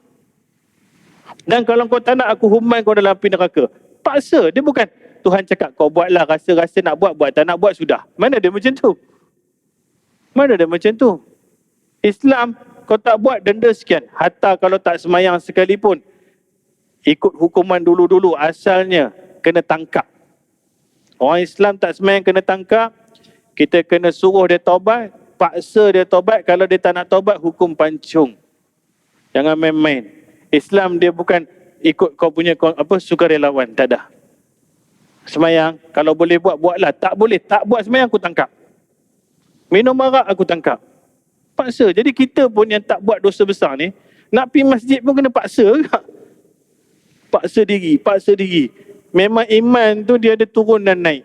Speaker 1: Dan kalau kau tak nak aku human kau dalam api neraka, paksa. Dia bukan Tuhan cakap kau buatlah, rasa-rasa nak buat, tak nak buat sudah. Mana ada macam tu? Mana ada macam tu? Islam, kau tak buat denda sekian. Hatta kalau tak semayang sekalipun, ikut hukuman dulu-dulu asalnya kena tangkap. Orang Islam tak sembahyang kena tangkap, kita kena suruh dia taubat, paksa dia taubat. Kalau dia tak nak taubat, hukum pancung. Jangan main-main. Islam dia bukan ikut kau punya sukarelawan, tak ada. Sembahyang, kalau boleh buat, buatlah. Tak boleh, tak buat sembahyang, aku tangkap. Minum arak, aku tangkap. Paksa. Jadi kita pun yang tak buat dosa besar ni, nak pergi masjid pun kena paksa. Paksa diri, paksa diri. Memang iman tu dia ada turun dan naik.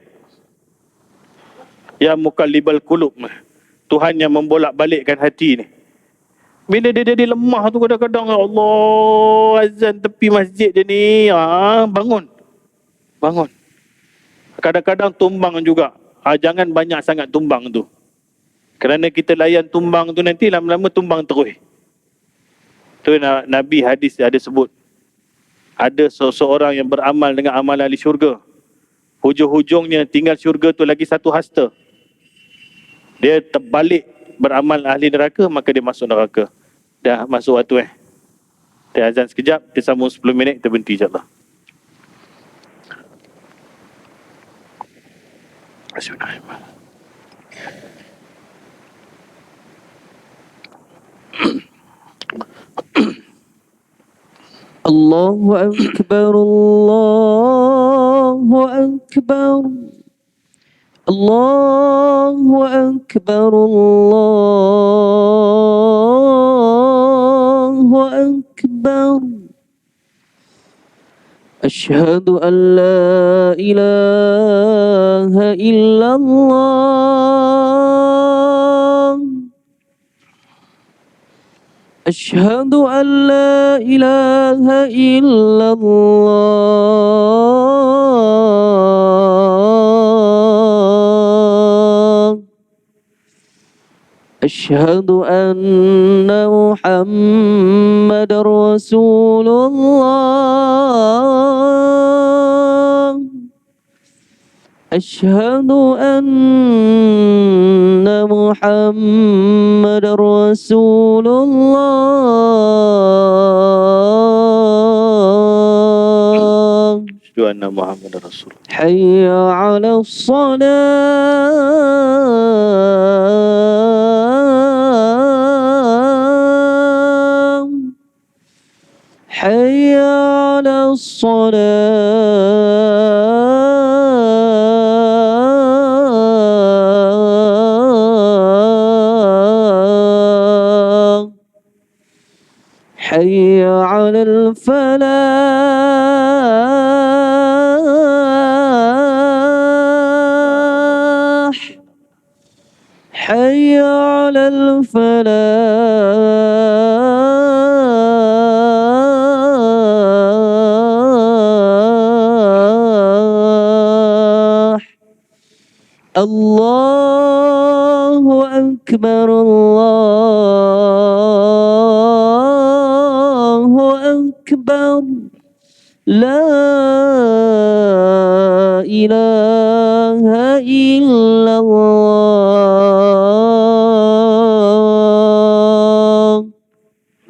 Speaker 1: Ya mukallibal qulub. Tuhan yang membolak-balikkan hati ni. Bila dia jadi lemah tu kadang-kadang, Allah, azan tepi masjid dia ni, bangun. Bangun. Kadang-kadang tumbang juga. Jangan banyak sangat tumbang tu. Kerana kita layan tumbang tu nanti lama-lama tumbang terus. Tu Nabi hadis ada sebut. Ada seseorang yang beramal dengan amalan ahli syurga. Hujung-hujungnya tinggal syurga tu lagi satu hasta. Dia terbalik beramal ahli neraka, maka dia masuk neraka. Dah masuk waktu Kita azan sekejap, kita sambung 10 minit, kita berhenti insyaAllah. Bismillahirrahmanirrahim.
Speaker 2: Allahu Akbar, Allahu Akbar, Allahu Akbar, Allahu Akbar. Asyhadu an la ilaha illallah. أشهد أن لا إله إلا الله. أشهد أن محمد رسول الله. أشهد أن محمد رسول الله.
Speaker 1: أشهد أن محمد رسول الله.
Speaker 2: حي على الصلاة. حي على الصلاة. حي على الفلاح. حي على الفلاح. الله أكبر، الله أكبر. لا إله إلا الله.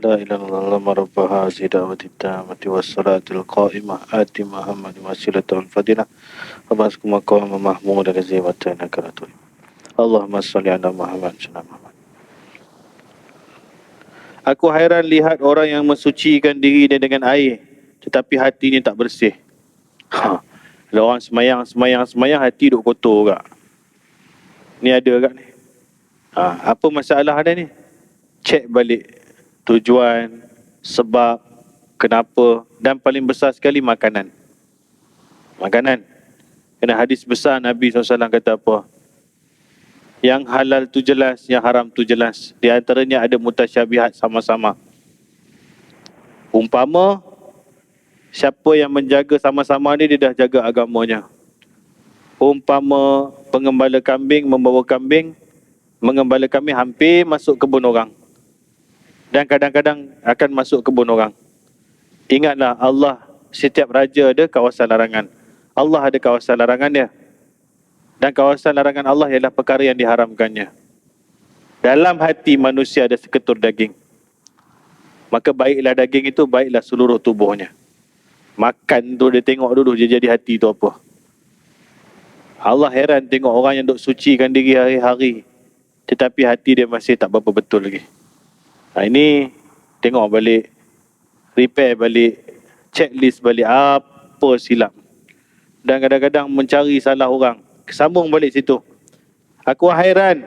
Speaker 1: لا إله إلا الله رب هذه دعوة التامة والصلاة القائمة آت محمد وسيلة الفضيلة وبارك مقام محمود الذي واتيناك رسول. اللهم صل على Muhammad sallallahu Muhammad. Aku hairan lihat orang yang mensucikan diri dia dengan air, tetapi hatinya tak bersih. Ada orang semayang, hati duk kotor juga. Ni ada kat ni. Apa masalah ada ni? Cek balik tujuan, sebab, kenapa, dan paling besar sekali makanan. Makanan. Kena hadis besar Nabi SAW kata apa? Yang halal tu jelas, yang haram tu jelas. Di antaranya ada mutasyabihat sama-sama. Umpama, siapa yang menjaga sama-sama ni, dia dah jaga agamanya. Umpama, pengembala kambing membawa kambing, mengembala kambing hampir masuk kebun orang. Dan kadang-kadang akan masuk kebun orang. Ingatlah, Allah, setiap raja ada kawasan larangan. Allah ada kawasan larangan dia. Dan kawasan larangan Allah ialah perkara yang diharamkannya. Dalam hati manusia ada seketur daging. Maka baiklah daging itu, baiklah seluruh tubuhnya. Makan tu dia tengok dulu, dia jadi hati tu apa. Allah heran tengok orang yang duk sucikan diri hari-hari, tetapi hati dia masih tak berapa betul lagi. Ini tengok balik, repair balik, checklist balik apa silap. Dan kadang-kadang mencari salah orang, sambung balik situ. Aku hairan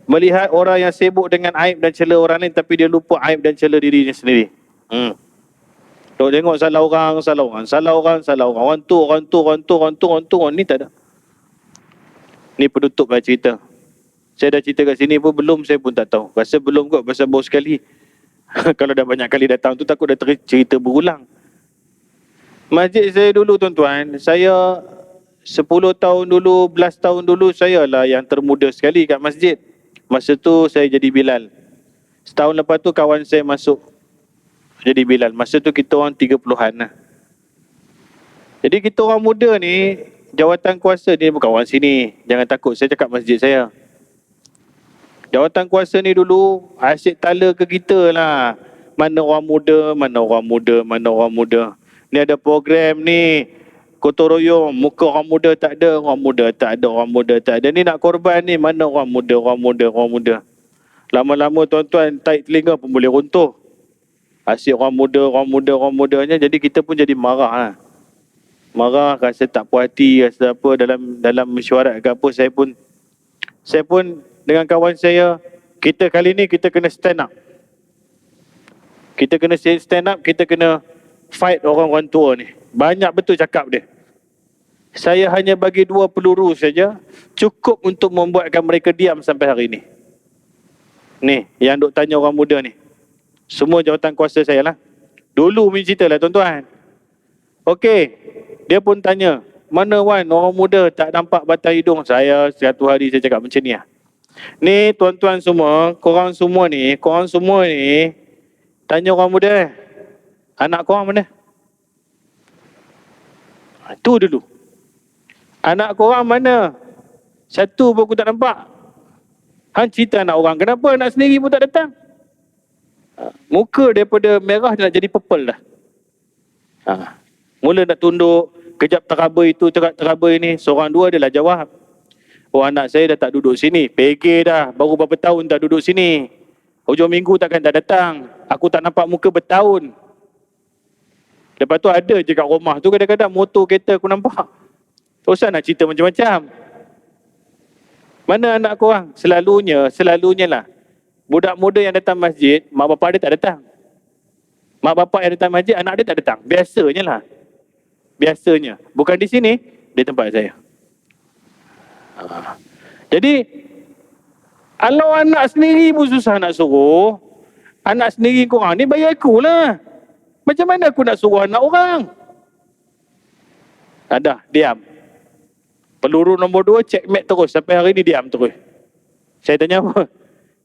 Speaker 1: melihat orang yang sibuk dengan aib dan cela orang lain, tapi dia lupa aib dan cela dirinya sendiri. Duk tengok salah orang, orang tu, ni tak ada. Ni penutup lah cerita. Saya dah cerita kat sini pun belum, saya pun tak tahu. Rasa belum kot, pasal baru sekali. Kalau dah banyak kali datang tu takut dah cerita berulang. Masjid saya dulu tuan-tuan, saya 10 tahun dulu, 11 tahun dulu, saya lah yang termuda sekali kat masjid. Masa tu saya jadi Bilal. Setahun lepas tu kawan saya masuk jadi Bilal. Masa tu kita orang 30-an lah. Jadi kita orang muda ni, jawatan kuasa ni bukan orang sini. Jangan takut, saya cakap masjid saya. Jawatan kuasa ni dulu asyik tala ke kita lah. Mana orang muda, mana orang muda, mana orang muda. Ni ada program ni, gotong royong, muka orang muda tak ada, orang muda tak ada, orang muda tak ada. Ni nak korban ni, mana orang muda, orang muda, orang muda. Lama-lama tuan-tuan, taik telinga pun boleh runtuh. Asyik orang muda, orang muda, orang mudanya, jadi kita pun jadi marah lah. Marah, rasa tak puas hati, rasa apa, dalam mesyuarat ke apa, saya pun dengan kawan saya, kita kali ni kita kena stand up. Kita kena stand up, kita kena fight orang-orang tua ni. Banyak betul cakap dia. Saya hanya bagi 2 peluru saja, cukup untuk membuatkan mereka diam sampai hari ni. Ni, yang duk tanya orang muda ni. Semua jawatan kuasa saya lah. Dulu punya cerita lah tuan-tuan. Okey, dia pun tanya, mana Wan, orang muda tak nampak batang hidung. Saya satu hari saya cakap macam ni lah. Ni tuan-tuan semua, korang semua ni, tanya orang muda, anak korang mana? Itu dulu. Anak korang mana? Satu pun aku tak nampak. Hang cerita anak orang, kenapa anak sendiri pun tak datang? Muka daripada merah nak jadi purple dah. Mula nak tunduk, kejap teraba itu, teraba ini, seorang dua adalah jawab. Oh, anak saya dah tak duduk sini. PG dah, baru berapa tahun tak duduk sini. Hujung minggu takkan tak datang. Aku tak nampak muka bertahun. Lepas tu ada je kat rumah tu kadang-kadang motor kereta aku nampak. Terusan nak cerita macam-macam. Mana anak korang? Selalunya lah. Budak muda yang datang masjid, mak bapak dia tak datang. Mak bapak yang datang masjid, anak dia tak datang. Biasanya lah. Biasanya. Bukan di sini, di tempat saya. Jadi, kalau anak sendiri pun susah nak suruh, anak sendiri korang ni bagi aku lah. Macam mana aku nak suruh anak orang? Dah, diam. Peluru nombor 2, checkmate terus. Sampai hari ni diam terus. Saya tanya apa?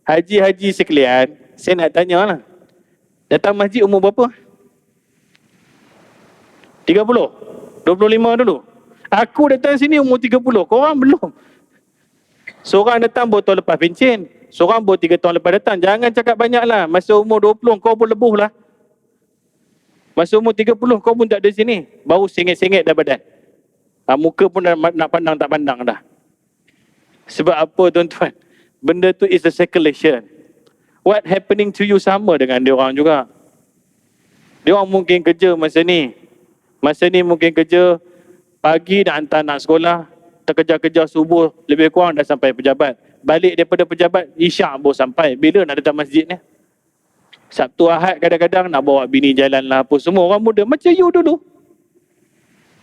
Speaker 1: Haji-haji sekalian, saya nak tanya lah. Datang masjid umur berapa? 30? 25 dulu? Aku datang sini umur 30, korang belum. Seorang datang baru tahun lepas pencen. Seorang baru 3 tahun lepas datang. Jangan cakap banyak lah. Masa umur 20 kau pun lebuh lah. Masa umur 30 kau pun tak ada sini. Baru sengit-sengit dah badan. Muka pun dah nak pandang tak pandang dah. Sebab apa tuan-tuan? Benda tu is a circulation. What happening to you sama dengan dia orang juga. Dia orang mungkin kerja masa ni. Masa ni mungkin kerja pagi nak hantar anak sekolah, terkejar-kejar subuh, lebih kurang dah sampai pejabat. Balik daripada pejabat, isyak baru sampai. Bila nak datang masjid ni? Sabtu Ahad kadang-kadang nak bawa bini jalan lah apa semua. Orang muda macam you dulu.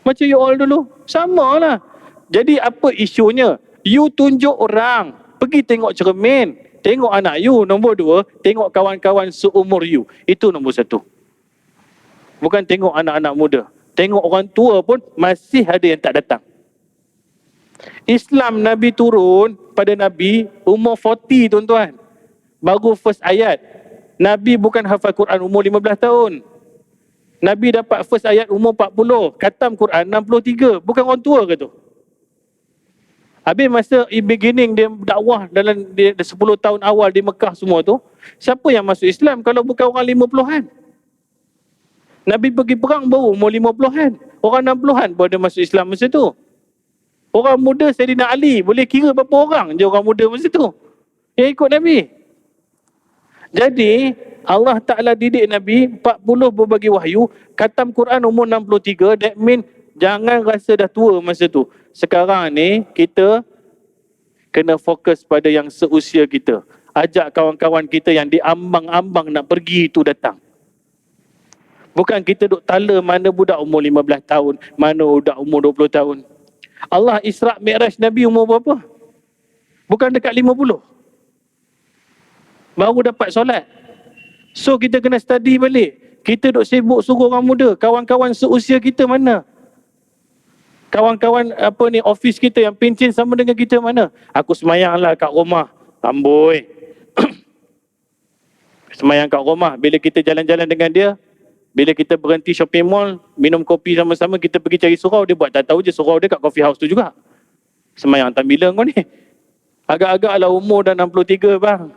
Speaker 1: Macam you all dulu. Sama lah. Jadi apa isunya? You tunjuk orang. Pergi tengok cermin. Tengok anak you. Nombor 2, tengok kawan-kawan seumur you. Itu nombor 1. Bukan tengok anak-anak muda. Tengok orang tua pun masih ada yang tak datang. Islam Nabi turun pada Nabi umur 40 tuan-tuan. Baru first ayat. Nabi bukan hafal Quran umur 15 tahun. Nabi dapat first ayat umur 40. Khatam Quran 63. Bukan orang tua ke tu? Habis masa beginning dia dakwah dalam 10 tahun awal di Mekah semua tu, siapa yang masuk Islam kalau bukan orang 50-an? Nabi pergi perang baru umur 50-an. Orang 60-an pun ada masuk Islam masa tu. Orang muda Sayyidina Ali, boleh kira berapa orang je orang muda masa tu yang ikut Nabi. Jadi Allah Ta'ala didik Nabi 40 berbagi wahyu, khatam Quran umur 63. That mean jangan rasa dah tua masa tu. Sekarang ni kita kena fokus pada yang seusia kita. Ajak kawan-kawan kita yang diambang-ambang nak pergi itu datang. Bukan kita duk tala mana budak umur 15 tahun, mana budak umur 20 tahun. Allah Isra' Mi'raj Nabi umur berapa? Bukan dekat 50. Baru dapat solat. So kita kena study balik. Kita duk sibuk suruh orang muda. Kawan-kawan seusia kita mana? Kawan-kawan office kita yang pencen sama dengan kita mana? Aku semayang lah kat rumah. Amboi. Semayang kat rumah. Bila kita jalan-jalan dengan dia, bila kita berhenti shopping mall, minum kopi sama-sama, kita pergi cari surau, dia buat tak tahu je surau dia kat coffee house tu juga. Semayang tak bila kau ni? Agak-agak lah umur dah 63 bang.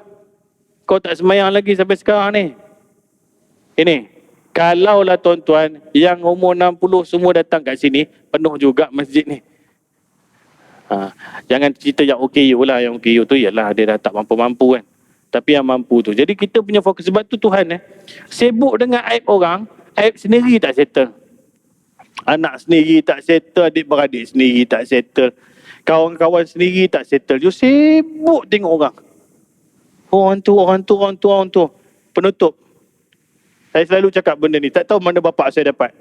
Speaker 1: Kau tak semayang lagi sampai sekarang ni. Ini, kalaulah tuan-tuan yang umur 60 semua datang kat sini, penuh juga masjid ni. Jangan cerita yang OKU lah. Yang OKU tu ialah dia dah tak mampu-mampu kan. Tapi yang mampu tu. Jadi kita punya fokus. Sebab tu Tuhan sibuk dengan aib orang, aib sendiri tak settle. Anak sendiri tak settle, adik-beradik sendiri tak settle, kawan-kawan sendiri tak settle. Dia sibuk tengok orang. Orang tu. Penutup. Saya selalu cakap benda ni. Tak tahu mana bapak saya dapat.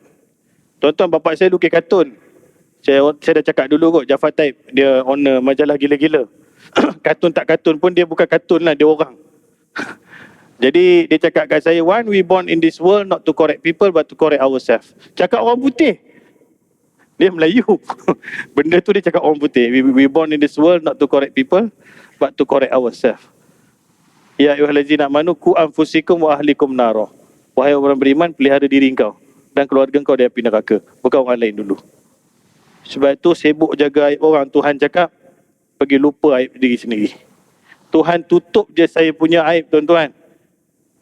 Speaker 1: Tuan-tuan, bapak saya lukis kartun. Saya dah cakap dulu kot, Jafar Taib. Dia owner majalah gila-gila. Kartun tak kartun pun dia bukan kartun lah, dia orang. Jadi dia cakap kat saya, one, we born in this world not to correct people but to correct ourselves. Cakap orang putih. Dia Melayu. Benda tu dia cakap orang putih. We born in this world not to correct people but to correct ourselves. Ya ayyuhallazina amanu qu anfusikum wa ahlikum nara. Wahai orang beriman, pelihara diri kau dan keluarga kau dari api neraka. Bukan orang lain dulu. Sebab itu sibuk jaga aib orang. Tuhan cakap, pergi lupa aib diri sendiri. Tuhan tutup je saya punya aib, tuan-tuan.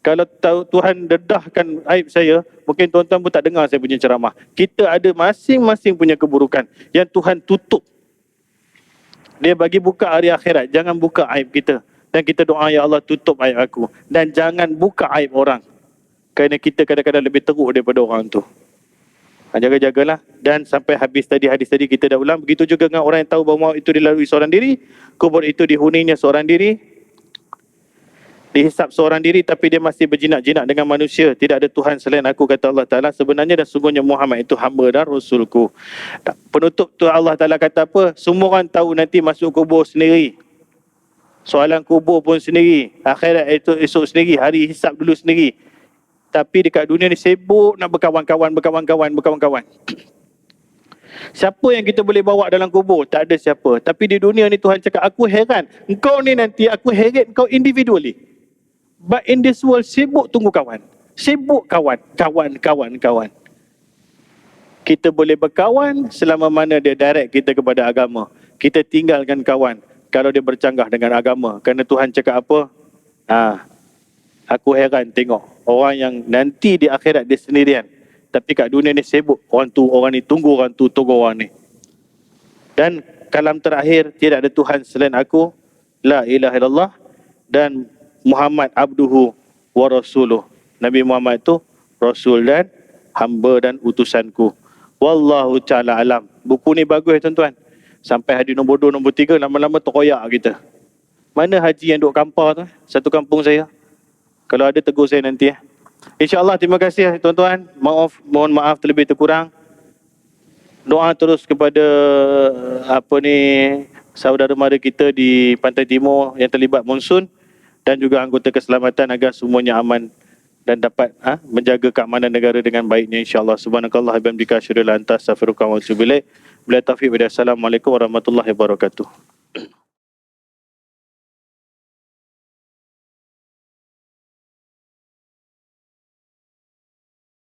Speaker 1: Kalau tahu Tuhan dedahkan aib saya, mungkin tuan-tuan pun tak dengar saya punya ceramah. Kita ada masing-masing punya keburukan yang Tuhan tutup. Dia bagi buka hari akhirat. Jangan buka aib kita. Dan kita doa, ya Allah tutup aib aku. Dan jangan buka aib orang. Kerana kita kadang-kadang lebih teruk daripada orang tu. Jaga-jagalah. Dan sampai habis tadi, hadis tadi kita dah ulang. Begitu juga dengan orang yang tahu bahawa maut itu dilalui seorang diri. Kubur itu dihuninya seorang diri. Dihisap seorang diri, tapi dia masih berjinak-jinak dengan manusia. Tidak ada Tuhan selain aku, kata Allah Ta'ala. Sebenarnya dan sungguhnya Muhammad itu hamba dan Rasulku. Penutup tu Allah Ta'ala kata apa? Semua orang tahu nanti masuk kubur sendiri. Soalan kubur pun sendiri. Akhirat itu esok sendiri. Hari hisap dulu sendiri. Tapi dekat dunia ni sibuk nak berkawan-kawan. Siapa yang kita boleh bawa dalam kubur? Tak ada siapa. Tapi di dunia ni Tuhan cakap, aku heran. Engkau ni nanti aku heret engkau individually. But in this world, sibuk tunggu kawan. Sibuk kawan. Kita boleh berkawan selama mana dia direct kita kepada agama. Kita tinggalkan kawan kalau dia bercanggah dengan agama. Kerana Tuhan cakap apa? Aku heran tengok orang yang nanti di akhirat dia sendirian. Tapi kat dunia ni sibuk. Orang ni tunggu orang tu, tunggu orang ni. Dan kalam terakhir, tidak ada Tuhan selain aku. La ilaha illallah. Dan Muhammad abduhu wa rasuluh. Nabi Muhammad itu Rasul dan hamba dan utusanku. Wallahu ta'ala alam. Buku ni bagus tuan-tuan. Sampai hadis nombor 2, nombor 3, lama-lama terkoyak kita. Mana haji yang duduk kampar tu? Satu kampung saya. Kalau ada tegur saya nanti. InsyaAllah, terima kasih tuan-tuan. Mohon maaf terlebih terkurang. Doa terus kepada saudara mara kita di Pantai Timur yang terlibat monsun dan juga anggota keselamatan agar semuanya aman dan dapat menjaga keamanan negara dengan baiknya, insyaAllah. Subhanakallah bihamdika asyhadu an la ilaha illa anta astaghfiruka wa atubu ilaik. Bila taufiq wa hidayah. Assalamualaikum warahmatullahi wabarakatuh.